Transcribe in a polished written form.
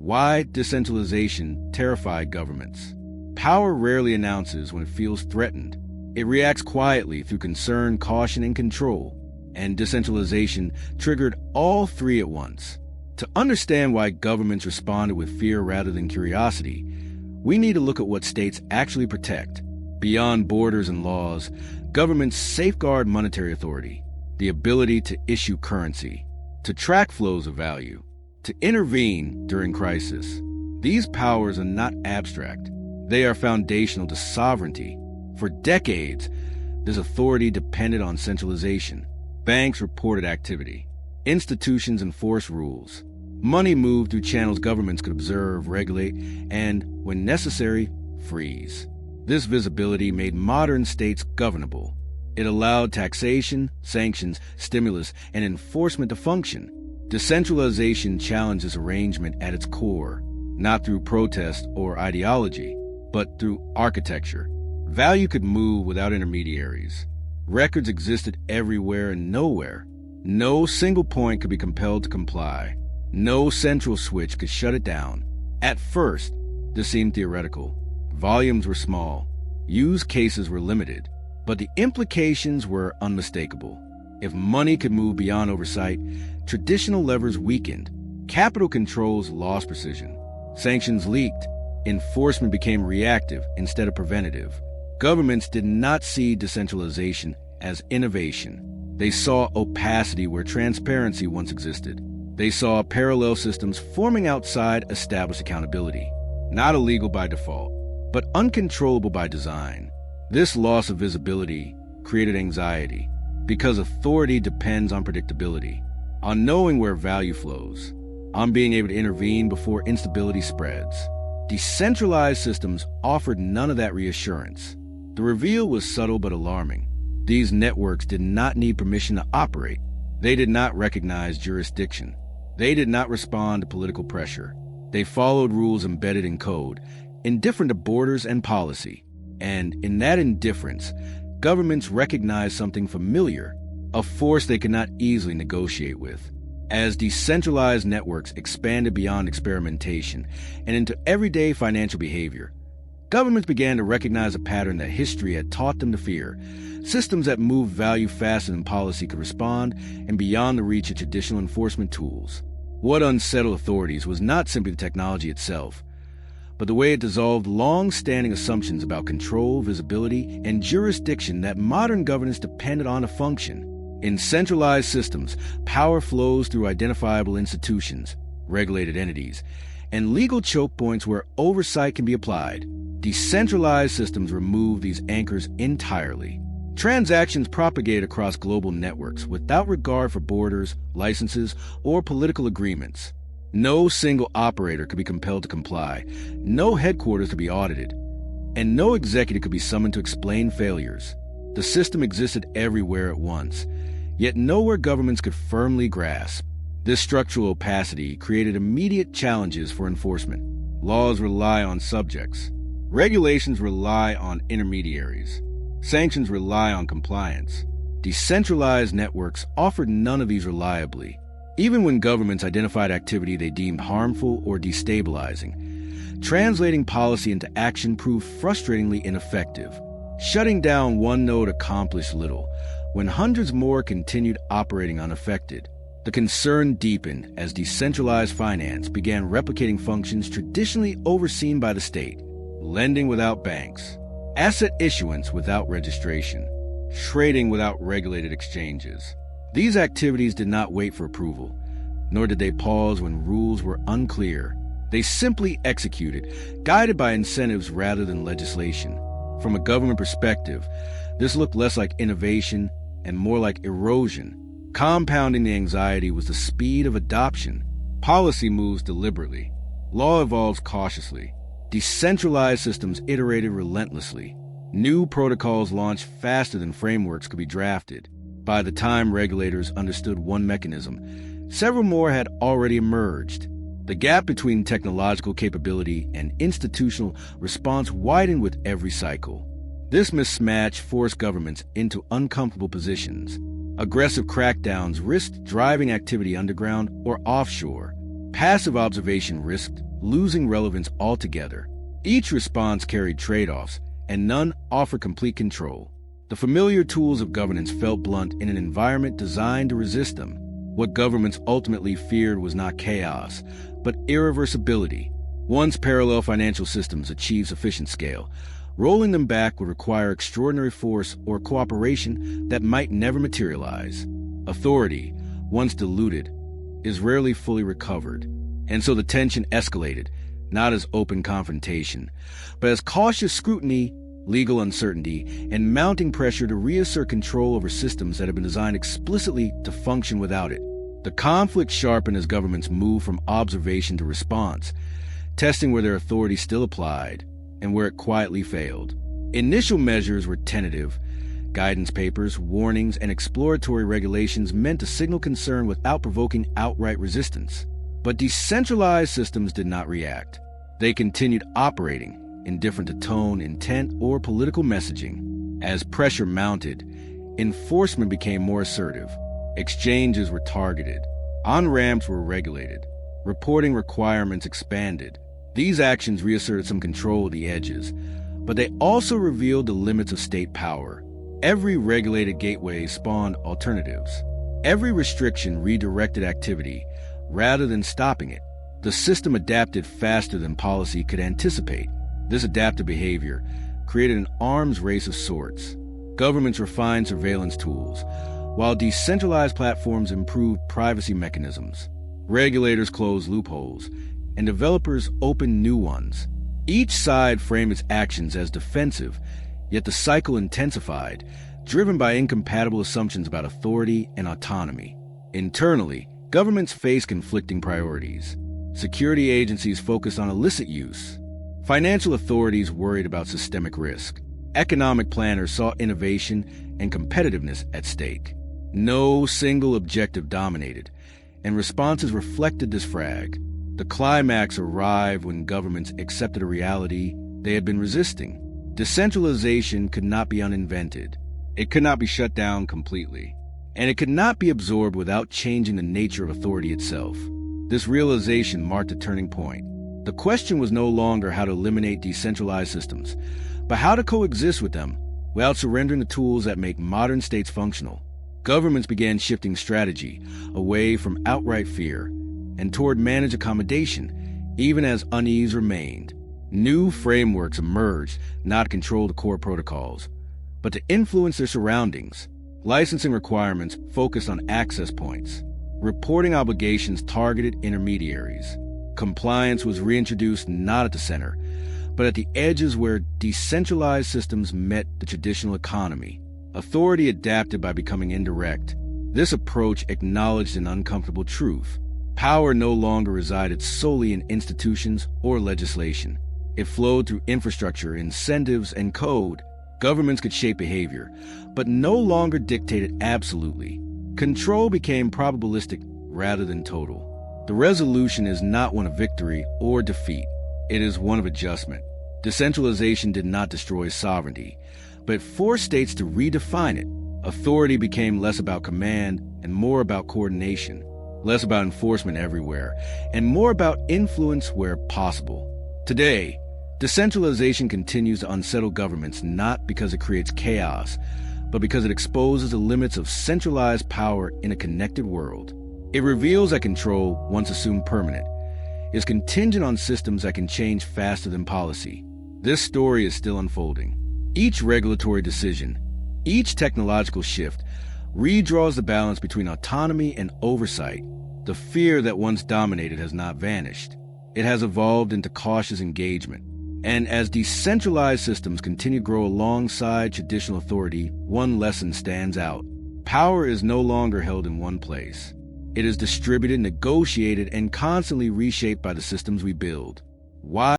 Why decentralization terrified governments. Power rarely announces when it feels threatened. It reacts quietly through concern, caution, and control. And decentralization triggered all three at once. To understand why governments responded with fear rather than curiosity, we need to look at what states actually protect. Beyond borders and laws, governments safeguard monetary authority, the ability to issue currency, to track flows of value, to intervene during crisis. These powers are not abstract. They are foundational to sovereignty. For decades, this authority depended on centralization. Banks reported activity. Institutions enforced rules. Money moved through channels governments could observe, regulate, and, when necessary, freeze. This visibility made modern states governable. It allowed taxation, sanctions, stimulus, and enforcement to function. Decentralization challenged this arrangement at its core, not through protest or ideology, but through architecture. Value could move without intermediaries. Records existed everywhere and nowhere. No single point could be compelled to comply. No central switch could shut it down. At first, this seemed theoretical. Volumes were small. Use cases were limited. But the implications were unmistakable. If money could move beyond oversight, traditional levers weakened. Capital controls lost precision. Sanctions leaked. Enforcement became reactive instead of preventative. Governments did not see decentralization as innovation. They saw opacity where transparency once existed. They saw parallel systems forming outside established accountability, not illegal by default, but uncontrollable by design. This loss of visibility created anxiety, because authority depends on predictability, on knowing where value flows, on being able to intervene before instability spreads. Decentralized systems offered none of that reassurance. The reveal was subtle but alarming. These networks did not need permission to operate. They did not recognize jurisdiction. They did not respond to political pressure. They followed rules embedded in code, indifferent to borders and policy. And in that indifference, governments recognized something familiar, a force they could not easily negotiate with. As decentralized networks expanded beyond experimentation and into everyday financial behavior, governments began to recognize a pattern that history had taught them to fear. Systems that moved value faster than policy could respond and beyond the reach of traditional enforcement tools. What unsettled authorities was not simply the technology itself, but the way it dissolved long-standing assumptions about control, visibility, and jurisdiction that modern governance depended on to function. In centralized systems, power flows through identifiable institutions, regulated entities, and legal choke points where oversight can be applied. Decentralized systems remove these anchors entirely. Transactions propagate across global networks without regard for borders, licenses, or political agreements. No single operator could be compelled to comply, no headquarters could be audited, and no executive could be summoned to explain failures. The system existed everywhere at once, yet nowhere governments could firmly grasp. This structural opacity created immediate challenges for enforcement. Laws rely on subjects. Regulations rely on intermediaries. Sanctions rely on compliance. Decentralized networks offered none of these reliably. Even when governments identified activity they deemed harmful or destabilizing, translating policy into action proved frustratingly ineffective. Shutting down one node accomplished little, when hundreds more continued operating unaffected. The concern deepened as decentralized finance began replicating functions traditionally overseen by the state: lending without banks, asset issuance without registration, trading without regulated exchanges. These activities did not wait for approval, nor did they pause when rules were unclear. They simply executed, guided by incentives rather than legislation. From a government perspective, this looked less like innovation and more like erosion. Compounding the anxiety was the speed of adoption. Policy moves deliberately. Law evolves cautiously. Decentralized systems iterated relentlessly. New protocols launched faster than frameworks could be drafted. By the time regulators understood one mechanism, several more had already emerged. The gap between technological capability and institutional response widened with every cycle. This mismatch forced governments into uncomfortable positions. Aggressive crackdowns risked driving activity underground or offshore. Passive observation risked losing relevance altogether. Each response carried trade-offs, and none offered complete control. The familiar tools of governance felt blunt in an environment designed to resist them. What governments ultimately feared was not chaos, but irreversibility. Once parallel financial systems achieved sufficient scale, rolling them back would require extraordinary force or cooperation that might never materialize. Authority, once diluted, is rarely fully recovered, and so the tension escalated, not as open confrontation, but as cautious scrutiny, legal uncertainty, and mounting pressure to reassert control over systems that have been designed explicitly to function without it. The conflict sharpened as governments moved from observation to response, testing where their authority still applied and where it quietly failed. Initial measures were tentative. Guidance papers, warnings, and exploratory regulations meant to signal concern without provoking outright resistance. But decentralized systems did not react. They continued operating, indifferent to tone, intent, or political messaging. As pressure mounted, enforcement became more assertive. Exchanges were targeted. On-ramps were regulated. Reporting requirements expanded. These actions reasserted some control at the edges, but they also revealed the limits of state power. Every regulated gateway spawned alternatives. Every restriction redirected activity rather than stopping it. The system adapted faster than policy could anticipate. This adaptive behavior created an arms race of sorts. Governments refined surveillance tools, while decentralized platforms improved privacy mechanisms. Regulators closed loopholes, and developers opened new ones. Each side framed its actions as defensive, yet the cycle intensified, driven by incompatible assumptions about authority and autonomy. Internally, governments faced conflicting priorities. Security agencies focused on illicit use. Financial authorities worried about systemic risk. Economic planners saw innovation and competitiveness at stake. No single objective dominated, and responses reflected this frag. The climax arrived when governments accepted a reality they had been resisting. Decentralization could not be uninvented. It could not be shut down completely. And it could not be absorbed without changing the nature of authority itself. This realization marked a turning point. The question was no longer how to eliminate decentralized systems, but how to coexist with them without surrendering the tools that make modern states functional. Governments began shifting strategy away from outright fear and toward managed accommodation, even as unease remained. New frameworks emerged not to control the core protocols, but to influence their surroundings. Licensing requirements focused on access points. Reporting obligations targeted intermediaries. Compliance was reintroduced not at the center, but at the edges where decentralized systems met the traditional economy. Authority adapted by becoming indirect. This approach acknowledged an uncomfortable truth. Power no longer resided solely in institutions or legislation. It flowed through infrastructure, incentives, and code. Governments could shape behavior, but no longer dictated absolutely. Control became probabilistic rather than total. The resolution is not one of victory or defeat. It is one of adjustment. Decentralization did not destroy sovereignty, but forced states to redefine it. Authority became less about command and more about coordination, less about enforcement everywhere, and more about influence where possible. Today, decentralization continues to unsettle governments not because it creates chaos, but because it exposes the limits of centralized power in a connected world. It reveals that control, once assumed permanent, is contingent on systems that can change faster than policy. This story is still unfolding. Each regulatory decision, each technological shift, redraws the balance between autonomy and oversight. The fear that once dominated has not vanished. It has evolved into cautious engagement. And as decentralized systems continue to grow alongside traditional authority, one lesson stands out. Power is no longer held in one place. It is distributed, negotiated, and constantly reshaped by the systems we build. Why?